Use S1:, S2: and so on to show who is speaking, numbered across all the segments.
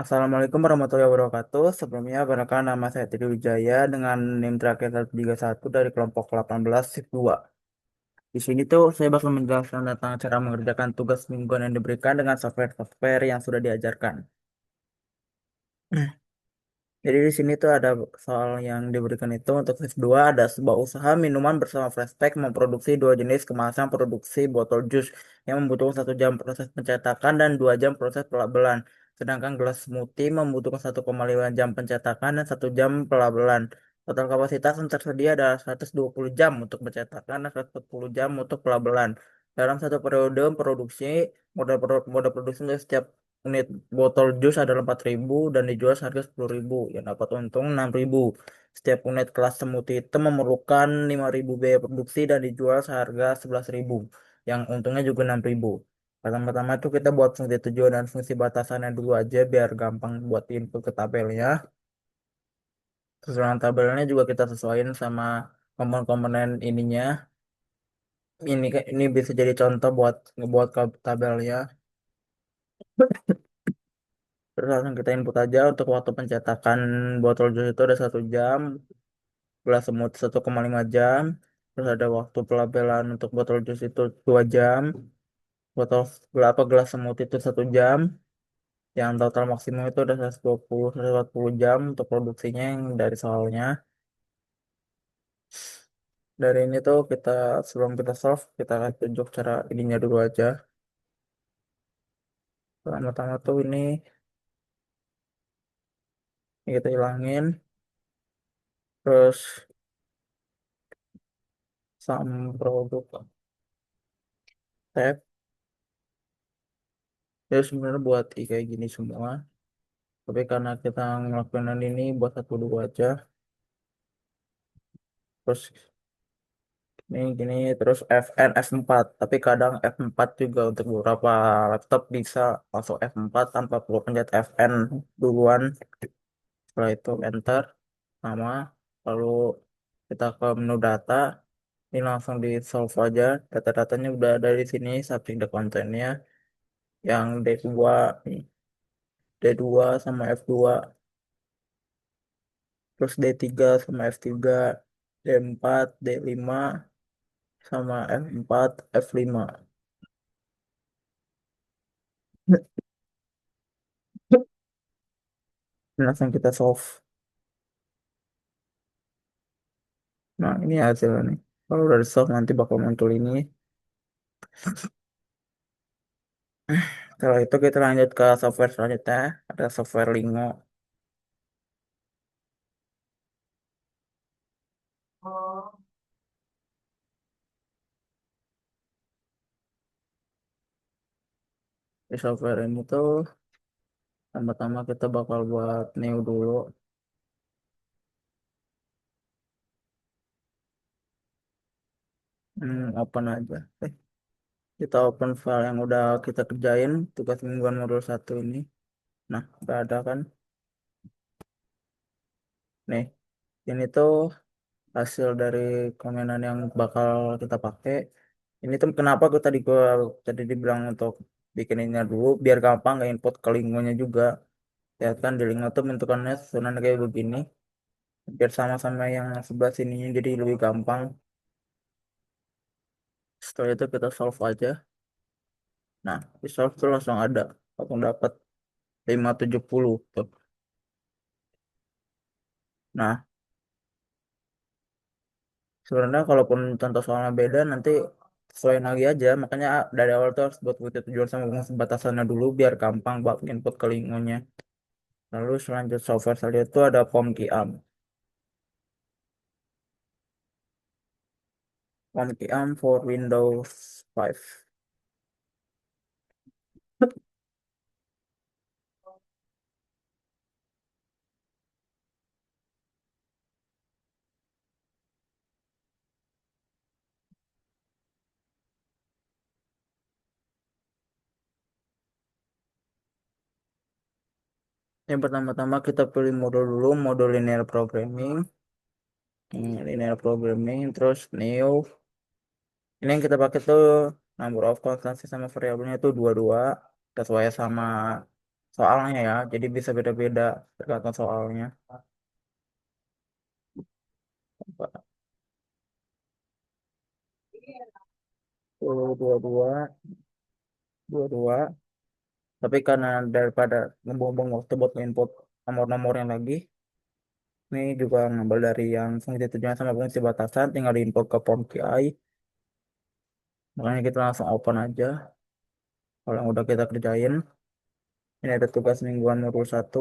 S1: Assalamualaikum warahmatullahi wabarakatuh. Sebelumnya, perkenalkan nama saya Teddy Wijaya dengan NIM terakhir 131 dari kelompok 18 shift 2. Di sini tuh saya bakal menjelaskan tentang cara mengerjakan tugas mingguan yang diberikan dengan software-software yang sudah diajarkan. Jadi di sini tuh ada soal yang diberikan itu untuk shift 2 ada sebuah usaha minuman bersama Freshpack memproduksi dua jenis kemasan produksi botol jus yang membutuhkan 1 jam proses pencetakan dan 2 jam proses pelabelan. Sedangkan gelas smoothie membutuhkan 1,5 jam pencetakan dan 1 jam pelabelan. Total kapasitas yang tersedia adalah 120 jam untuk pencetakan dan 140 jam untuk pelabelan. Dalam satu periode produksi, modal produksi untuk setiap unit botol jus adalah 4.000 dan dijual seharga 10.000 yang dapat untung 6.000. Setiap unit kelas smoothie itu memerlukan 5.000 biaya produksi dan dijual seharga 11.000 yang untungnya juga 6.000. Pertama-tama itu kita buat fungsi tujuan dan fungsi batasannya dulu aja biar gampang buat input ke tabelnya. Susunan tabelnya juga kita sesuaiin sama komponen-komponen ininya. Ini bisa jadi contoh buat ngebuat tabelnya. Terus langsung kita input aja untuk waktu pencetakan botol jus itu ada 1 jam, gelas semut 1,5 jam, terus ada waktu pelabelan untuk botol jus itu 2 jam, botol apa gelas semut itu 1 jam, yang total maksimum itu udah 120 140 jam untuk produksinya yang dari soalnya. Dari ini tuh kita sebelum kita solve kita akan tunjuk cara ininya dulu aja. Pertama-tama tuh ini kita hilangin, terus sum produk tab. Ya sebenarnya buat kayak gini semua. Tapi karena kita ngelakuin ini buat satu dua aja. Terus ini gini terus FN F4. Tapi kadang F4 juga untuk beberapa laptop bisa masuk F4 tanpa perlu pencet FN duluan. Setelah itu enter nama. Lalu kita ke menu data. Ini langsung di solve aja. Data-datanya udah ada di sini. Subject the kontennya. Yang D2, nih, D2 sama F2. Terus D3 sama F3, D4, D5 sama F4, F5. Langsung kita solve. Nah, ini hasilnya nih. Kalau udah di solve nanti bakal muncul ini. Setelah itu kita lanjut ke software selanjutnya. Ada software Lingo. Di software ini tuh pertama-tama kita bakal buat new dulu. Open aja. Kita open file yang udah kita kerjain. Tugas mingguan modul 1 ini. Nah, udah ada kan? Nih, ini tuh hasil dari komenan yang bakal kita pakai. Ini tuh kenapa gua tadi dibilang untuk bikininnya dulu biar gampang nggak input ke lingonya juga. Lihat kan di lingo tuh bentukannya susunan kayak begini. Biar sama-sama yang sebelah sininya jadi lebih gampang. Setelah itu kita solve aja. Nah, di solve tuh langsung ada. Langsung dapat 570 tuh. Nah, sebenarnya kalaupun contoh soalnya beda nanti sesuaiin lagi aja. Makanya dari awal tuh harus buat bukti tujuan sama batasannya dulu biar gampang buat input ke lingonya. Lalu selanjut software selanjutnya itu ada PomKiam. PomKiam for Windows 5. Yang pertama-tama kita pilih modul dulu, modul linear programming. Linear programming, terus new. Ini yang kita pakai tuh number of constancy sama variabelnya itu 22. Sesuai sama soalnya ya, jadi bisa beda-beda tergantung soalnya. Dua dua dua dua. Tapi karena daripada ngebuang-buang waktu buat input nomor-nomornya lagi, ini juga ngambil dari yang fungsi tujuan sama fungsi batasan, tinggal diinput ke form QI. Makanya kita langsung open aja. Kalau yang udah kita kerjain, ini ada tugas mingguan modul satu.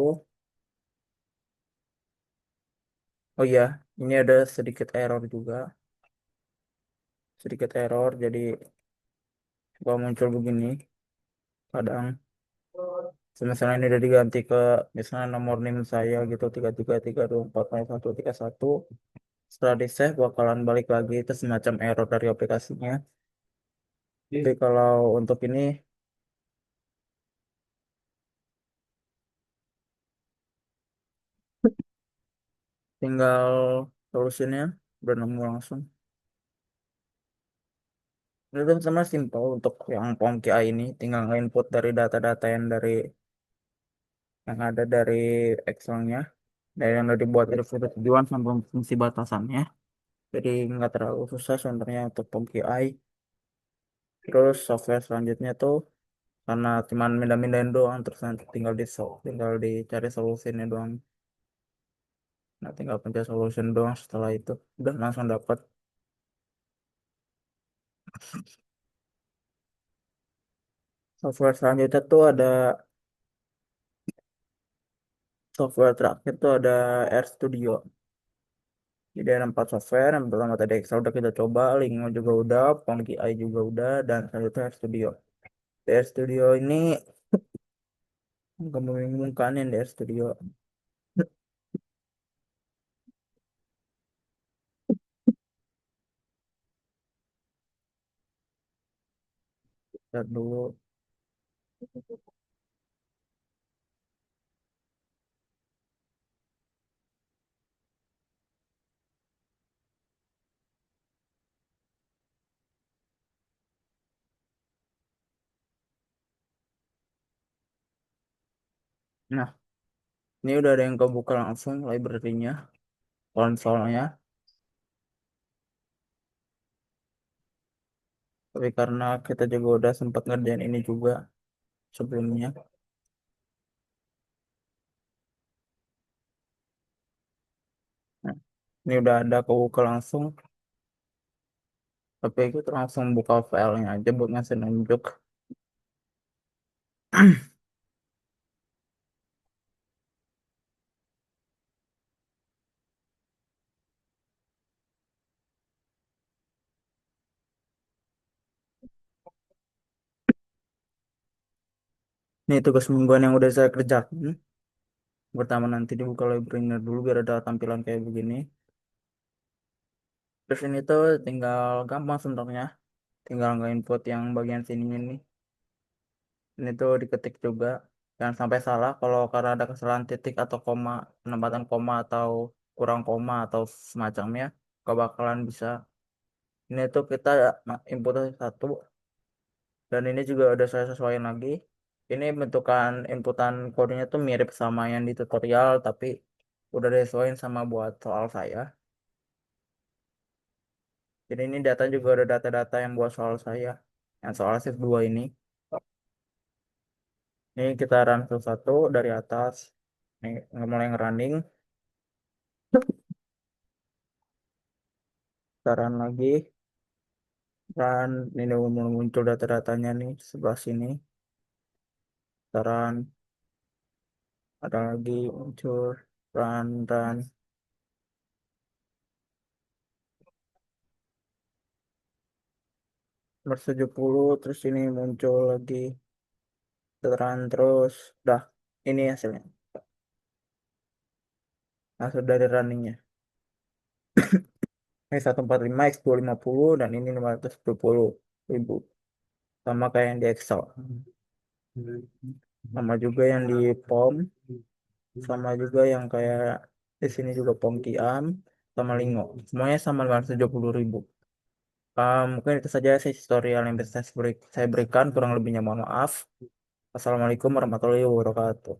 S1: Oh iya, ini ada sedikit error juga. Sedikit error, jadi kalau muncul begini, kadang misalnya ini udah diganti ke misalnya nomor NIM saya gitu 33324131. Setelah di save bakalan balik lagi itu semacam error dari aplikasinya. Jadi kalau untuk ini tinggal solusinya udah nemu langsung. Itu sama simple untuk yang POM QI ini tinggal input dari data-data yang yang ada dari Excel-nya, dari yang udah dibuat dari fungsi tujuan sampai fungsi batasannya. Jadi nggak terlalu susah sebenarnya untuk POM QI. Terus software selanjutnya tuh karena cuman mindah-mindahin doang terus nanti tinggal dicari solusinya doang. Nah, tinggal pencet solution doang setelah itu udah langsung dapat. Software selanjutnya tuh ada software terakhir tuh ada RStudio. Jadi ada 4 software. Yang pertama tadi Excel udah kita coba, Lingo juga udah, POM QI juga udah, dan selanjutnya RStudio. Di RStudio ini nggak membingungkan yang di RStudio. Lihat dulu. Nah, ini udah ada yang kebuka langsung library-nya, konsolnya. Tapi karena kita juga udah sempat ngerjain ini juga sebelumnya. Nah, ini udah ada kebuka langsung. Tapi kita langsung buka filenya aja buat ngasih nunjuk. Ini tugas mingguan yang udah saya kerjakan. Pertama nanti dibuka library-nya dulu biar ada tampilan kayak begini. Terus ini tuh tinggal gampang sebenarnya. Tinggal nge-input yang bagian sini ini. Ini tuh diketik juga. Jangan sampai salah kalau karena ada kesalahan titik atau koma, penempatan koma atau kurang koma atau semacamnya. Kau bakalan bisa. Ini tuh kita input satu. Dan ini juga udah saya sesuaikan lagi. Ini bentukan inputan kodenya tuh mirip sama yang di tutorial, tapi udah disesuaikan sama buat soal saya. Jadi ini data juga ada data-data yang buat soal saya. Yang soal shift 2 ini. Ini kita run satu dari atas. Ini mulai nge-running. Kita run lagi. Run. Ini udah muncul data-datanya nih sebelah sini. Kita run. Ada lagi muncul. Run, run. 170. Terus ini muncul lagi. Kita run terus. Dah. Ini hasilnya. Hasil dari runningnya. Ini 145 X 250 dan ini 520.000. Sama kayak yang di Excel. Sama juga yang di POM. Sama juga yang kayak di sini juga POM Kiam. Sama Lingo. Semuanya sama 570.000. Mungkin itu saja sih tutorial yang bisa saya berikan. Kurang lebihnya mohon maaf. Assalamualaikum warahmatullahi wabarakatuh.